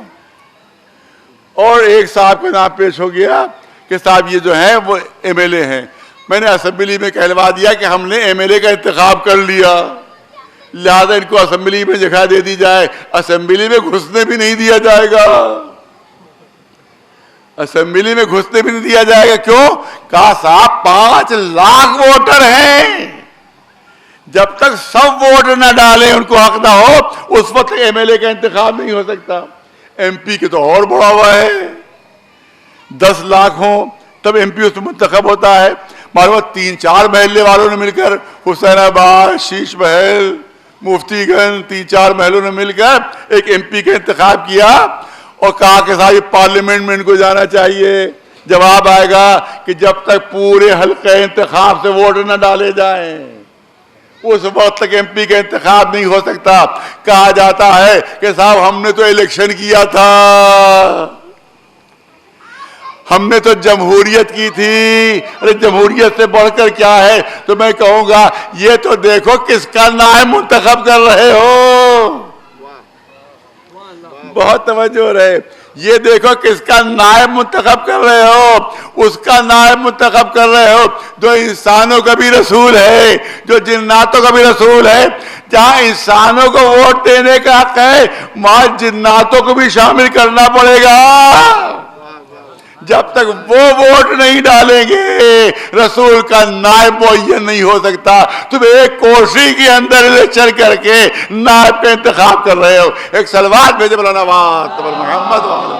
[SPEAKER 5] اور ایک صاحب کا نام پیش ہو گیا کہ صاحب یہ جو ہیں وہ ایم ایل اے ہیں. میں نے اسمبلی میں کہلوا دیا کہ ہم نے ایم ایل اے کا انتخاب کر لیا, لہذا ان کو اسمبلی میں جگہ دے دی جائے. اسمبلی میں گھسنے بھی نہیں دیا جائے گا, اسمبلی میں گھسنے بھی نہیں دیا جائے گا. کیوں؟ کہا صاحب 5 لاکھ ووٹر ہیں, جب تک سب ووٹ نہ ڈالیں ان کو حق نہ ہو اس وقت ایم ایل اے کا انتخاب نہیں ہو سکتا. ایم پی کے تو اور بڑا ہوا ہے, 10 لاکھ ہوں تب ایم پی اس میں منتخب ہوتا ہے. معلوم 3-4 محلے والوں نے مل کر, حسین آباد, شیش محل, مفتی گنج, 3-4 محلوں نے مل کر ایک ایم پی کا انتخاب کیا اور کہا کہ صاحب پارلیمنٹ میں ان کو جانا چاہیے. جواب آئے گا کہ جب تک پورے حلقے انتخاب سے ووٹ نہ ڈالے جائیں اس وقت تک ایم پی کا انتخاب نہیں ہو سکتا. کہا جاتا ہے کہ صاحب ہم نے تو الیکشن کیا تھا, ہم نے تو جمہوریت کی تھی. ارے جمہوریت سے بڑھ کر کیا ہے؟ تو میں کہوں گا یہ تو دیکھو کس کا نائب منتخب کر رہے ہو. بہت توجہ رہے, یہ دیکھو کس کا نائب منتخب کر رہے ہو. اس کا نائب منتخب کر رہے ہو جو انسانوں کا بھی رسول ہے, جو جناتوں کا بھی رسول ہے. جہاں انسانوں کو ووٹ دینے کا حق ہے وہاں جناتوں کو بھی شامل کرنا پڑے گا. جب تک وہ ووٹ نہیں ڈالیں گے رسول کا نائب معین نہیں ہو سکتا. تم ایک کوشش کے اندر الیکشن کر کے نائب کا انتخاب کر رہے ہو. ایک سلوات بھیجے مولانا آباد محمد والے,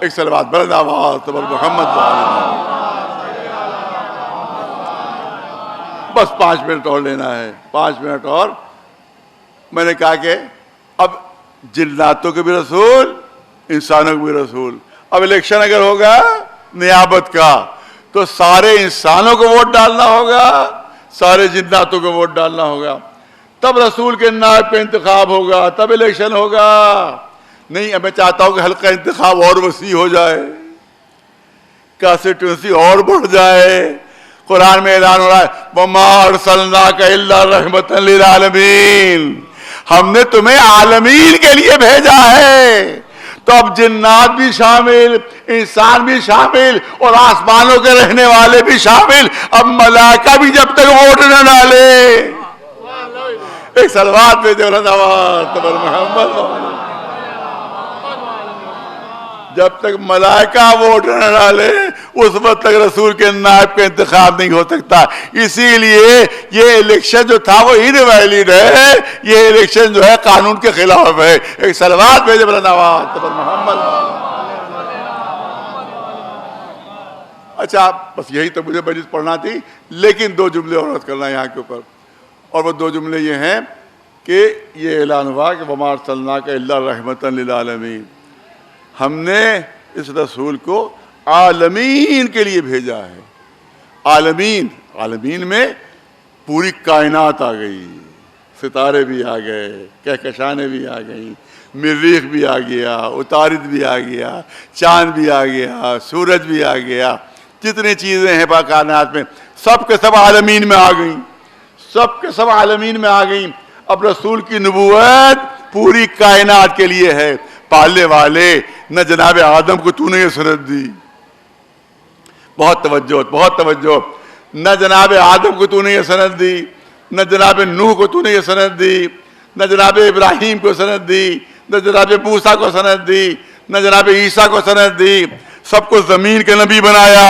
[SPEAKER 5] ایک سلوات مولانا آباد محمد والے. بس 5 منٹ اور لینا ہے, 5 منٹ اور. میں نے کہا کہ اب جناتوں کے بھی رسول, انسانوں کے بھی رسول. اب الیکشن اگر ہوگا نیابت کا تو سارے انسانوں کو ووٹ ڈالنا ہوگا, سارے جناتوں کو ووٹ ڈالنا ہوگا, تب رسول کے نائب کا انتخاب ہوگا, تب الیکشن ہوگا. نہیں, اب میں چاہتا ہوں کہ حلقہ انتخاب اور وسیع ہو جائے, کانسٹیٹوئنسی اور بڑھ جائے. قرآن میں اعلان ہو رہا ہے وَمَا أَرْسَلْنَاكَ إِلَّا رَحْمَةً لِلْعَالَمِينَ, ہم نے تمہیں عالمین کے لیے بھیجا ہے. تو اب جنات بھی شامل, انسان بھی شامل, اور آسمانوں کے رہنے والے بھی شامل. اب ملائکہ بھی جب تک ووٹ نہ ڈالے. ایک سلوات پہ جو محمد, جب تک ملائکہ ووٹ نہ ڈالے اس وقت تک رسول کے نائب کا انتخاب نہیں ہو سکتا. اسی لیے یہ الیکشن جو تھا وہ انویلڈ ہے, یہ الیکشن جو ہے قانون کے خلاف ہے. ایک سلوات بھیجے مولانا محمد. اچھا, بس یہی تو مجھے مجلس پڑھنا تھی, لیکن 2 جملے اور عرض کرنا ہے یہاں کے اوپر. اور وہ 2 جملے یہ ہیں کہ یہ اعلان ہوا کہ وَمَا أَرْسَلْنَاكَ إِلَّا رَحْمَةً لِلْعَالَمِينَ, ہم نے اس رسول کو عالمین کے لیے بھیجا ہے. عالمین, عالمین میں پوری کائنات آ گئی, ستارے بھی آ گئے, کہکشانیں بھی آ گئیں, مریخ بھی آ گیا, عطارد بھی آ گیا, چاند بھی آ گیا, سورج بھی آ گیا, جتنی چیزیں ہیں کائنات میں سب کے سب عالمین میں آ گئیں, سب کے سب عالمین میں آ گئیں. اب رسول کی نبوت پوری کائنات کے لیے ہے. پالنے والے, نہ جناب آدم کو تو نے یہ سند دی, بہت توجہ, بہت توجہ, نہ جناب آدم کو تو نے یہ سند دی, نہ جناب نوح کو تو نے یہ سند دی, نہ جناب ابراہیم کو سند دی, نہ جناب موسیٰ کو سند دی, نہ جناب عیسیٰ کو سند دی. سب کو زمین کے نبی بنایا.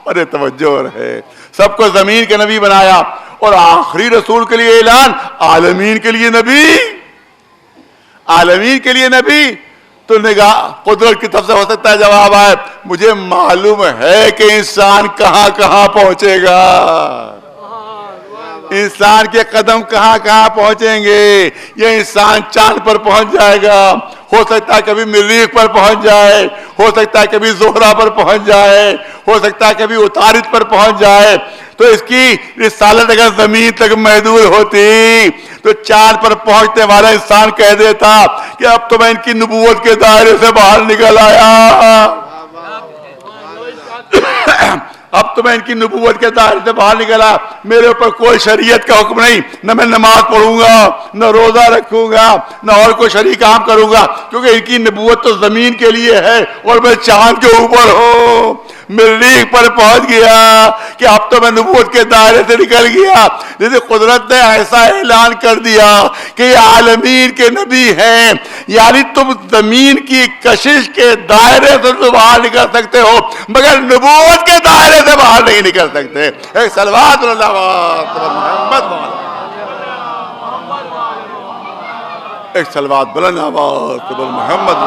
[SPEAKER 5] ارے توجہ ہے, سب کو زمین کے نبی بنایا. اور آخری رسول کے لیے اعلان عالمین کے لیے نبی, عالمین کے لیے نبی. تو نگاہ قدرت کی طرف سے ہو سکتا ہے جواب آئے مجھے معلوم ہے کہ انسان کہاں کہاں پہنچے گا, انسان کے قدم کہاں کہاں پہنچیں گے. یہ انسان چاند پر پہنچ جائے گا, ہو سکتا ہے کبھی مریخ پر پہنچ جائے, ہو سکتا ہے کبھی زہرہ پر پہنچ جائے, ہو سکتا ہے کبھی عطارد پر پہنچ جائے. تو اس کی رسالت اگر زمین تک محدود ہوتی تو چاند پر پہنچنے والا انسان کہہ دیتا کہ اب تو میں ان کی نبوت کے دائرے سے باہر نکل آیا, اب تو میں ان کی نبوت کے دائرے سے باہر نکلا, میرے اوپر کوئی شریعت کا حکم نہیں, نہ میں نماز پڑھوں گا, نہ روزہ رکھوں گا, نہ اور کوئی شریع کام کروں گا, کیونکہ ان کی نبوت تو زمین کے لیے ہے اور میں چاند کے اوپر ہوں. مریخ پر پہنچ گیا کہ اب تو میں نبوت کے دائرے سے نکل گیا. جیسے قدرت نے ایسا اعلان کر دیا کہ یہ عالمین کے نبی ہیں, یعنی تم زمین کی کشش کے دائرے سے تو باہر نکل سکتے ہو مگر نبوت کے دائرے سے باہر نہیں نکل سکتے. ایک صلوات محمد, ایک صلوات بلند آواز محمد.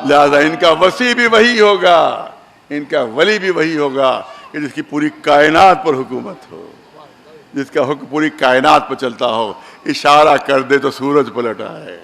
[SPEAKER 5] لہذا ان کا وسیع بھی وہی ہوگا, ان کا ولی بھی وہی ہوگا کہ جس کی پوری کائنات پر حکومت ہو, جس کا حکم پوری کائنات پر چلتا ہو. اشارہ کر دے تو سورج پلٹ آئے,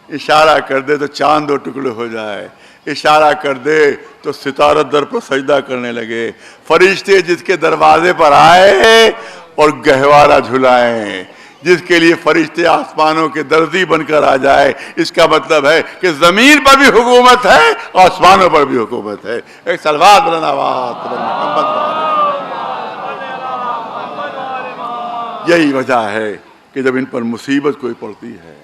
[SPEAKER 5] اشارہ کر دے تو چاند دو ٹکڑے ہو جائے, اشارہ کر دے تو ستارہ در پر سجدہ کرنے لگے, فرشتے جس کے دروازے پر آئے اور گہوارہ جھلائیں, جس کے لیے فرشتے آسمانوں کے درزی بن کر آ جائے. اس کا مطلب ہے کہ زمین پر بھی حکومت ہے, آسمانوں پر بھی حکومت ہے. ایک صلوات بلند آواز محمد. یہی وجہ ہے کہ جب ان پر مصیبت کوئی پڑتی ہے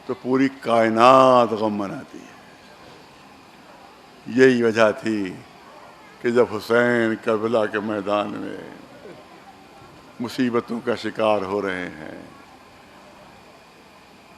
[SPEAKER 5] تو پوری کائنات غم مناتی ہے. یہی وجہ تھی کہ جب حسین کربلا کے میدان میں مصیبتوں کا شکار ہو رہے ہیں,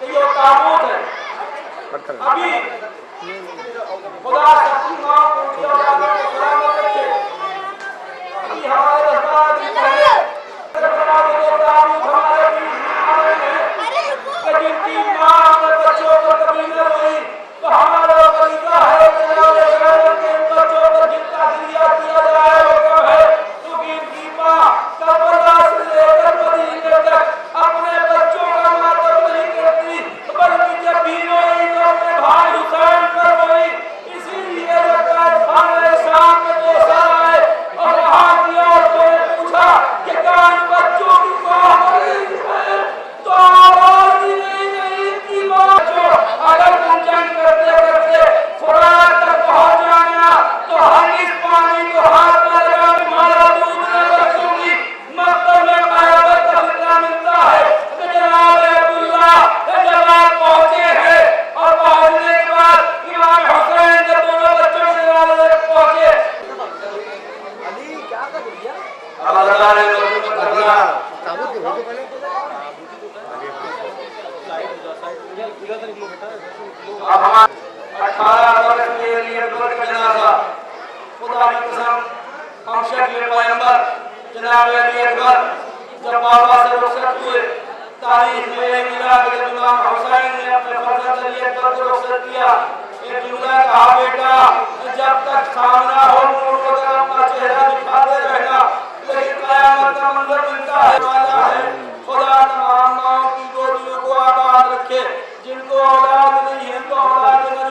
[SPEAKER 6] کہ یہ تابوت ہے. ابھی خدا سب کی ماں کو ان کی اولادوں کو سلامت رکھے. ابھی ہمارے حضرات بھی پہلے تابوت ہمارے بیچ میں آ رہے ہیں کہ جن کی ماں اپنے بچوں کو کبھی نہ روئی تو ہمارا طریقہ ہے کہ جناب شہر کے ان بچوں کو جن کا ذریعہ کیا جائے وہ کم ہے کیونکہ ان کی ماں کربلا سے لے کر مدینے تک اپنے بچوں کا ماتم نہیں کرتی بلکہ جب بھی روئی تو اپنے بھائی حسین پر روئی. اسی لیے جب خانہ شام میں دوسرا آئے اور وہاں کی عورتوں نے پوچھا کہ کیا ان بچوں کی ماں مری ہے تو آواز ہی نہیں کی ماں جو اگر تم جنگ کرتے کرتے فرات تک پہنچ جانا تو ہر اس پانی کو ہاتھ میں لگا تمہارا دودھ نہ بچوں گی. مقتل میں قیامت کا فتنہ ملتا ہے کہ جناب عبداللہ جب آپ پہنچے ہیں اور پہنچنے کے بعد امام حسین جب دونوں بچوں سے والے پہنچے اب اللہ نے اب ہم 18 برس کے لیے دور کا جنازہ خدا کی قسم ہم شکل پیغمبر جناب علی اکبر جب بابا سے رخصت ہوئے تاریخ میں یہ ملا کہ امام حسین نے اپنے فرزند علی اکبر کو رخصت کیا. ایک جملہ کہا بیٹا جب تک سامنا ہو نور وغیرہ اپنا چہرہ دکھاتے رہنا لیکن قیامت کا منظر ملتا ہے والا ہے. خدا تمام ماؤں کی گودیوں کو آباد رکھے جن کو اولاد نہیں ہے تو اولاد نظر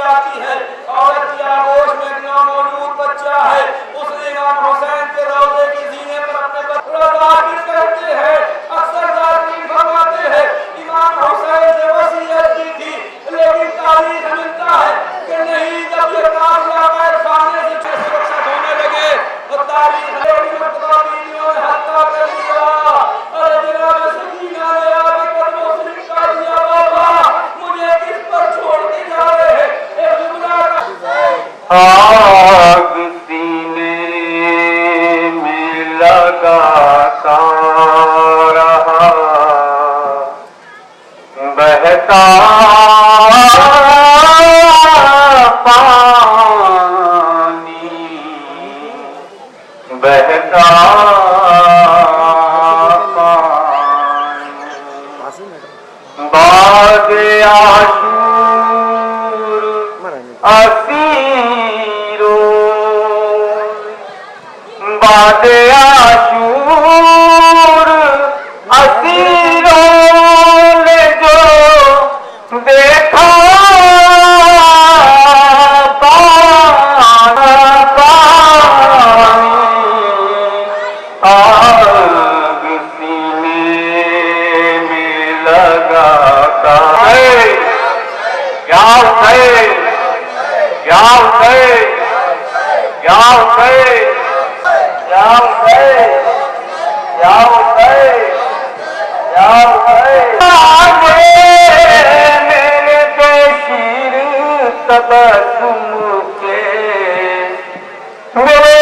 [SPEAKER 6] آتی ہے. عورت کی آغوش میں ایک نامولود بچہ ہے اس نے امام حسین کے روضے کی زینے پر اپنے بچہ ذاکر کرتے ہیں. اکثر ذاکرین فرماتے ہیں امام حسین سے وصیت کی تھی لیکن تاریخ ملتا ہے کہ نہیں جب یہ قافلہ غیر خانے سے چھے رخصت ہونے لگے اور تاریخ لیکن مقتدیوں نے حتیٰ کر لیا اور جناب سکینہ نے آگے قدموں سے لکھا دیا بابا مجھے کس پر چھوڑ کے جا رہے ہیں. ایک جملہ
[SPEAKER 7] آگ سینے میں لگاتا رہا بہتا پانی بہتا پانی باد عاشور اسیرو باد عاشور اسیروں نے جو دیکھا آگ سینے میں لگاتا ہے. یا حسین یا حسین یا حسین یا حسین یا حسین یا حسین میرے بشیر تبسم کے میرے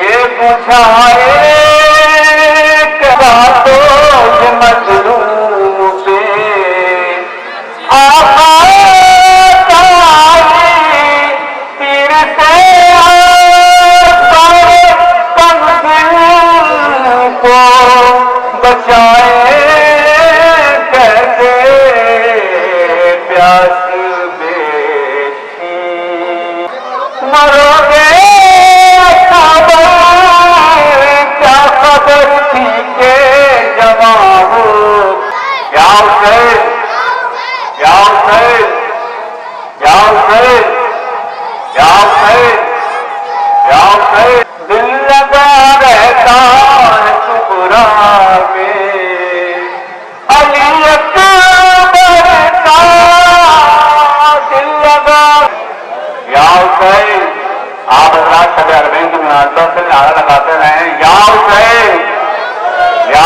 [SPEAKER 7] یہ بجھائے مظلوم پہ آقا تیر سے تنزل کو بچائے کیسے پیاس مرو گے کیا خبر تھی کہ جوان ہو. یا حسین یا حسین یا حسین یا حسین یا حسین دل لگا رہتا ہے شکرا میں علی اکبر کا دل لگا. یا حسین آپ حضرات شب عربین کی مناسبت سے نعرہ لگاتے رہیں یا حسین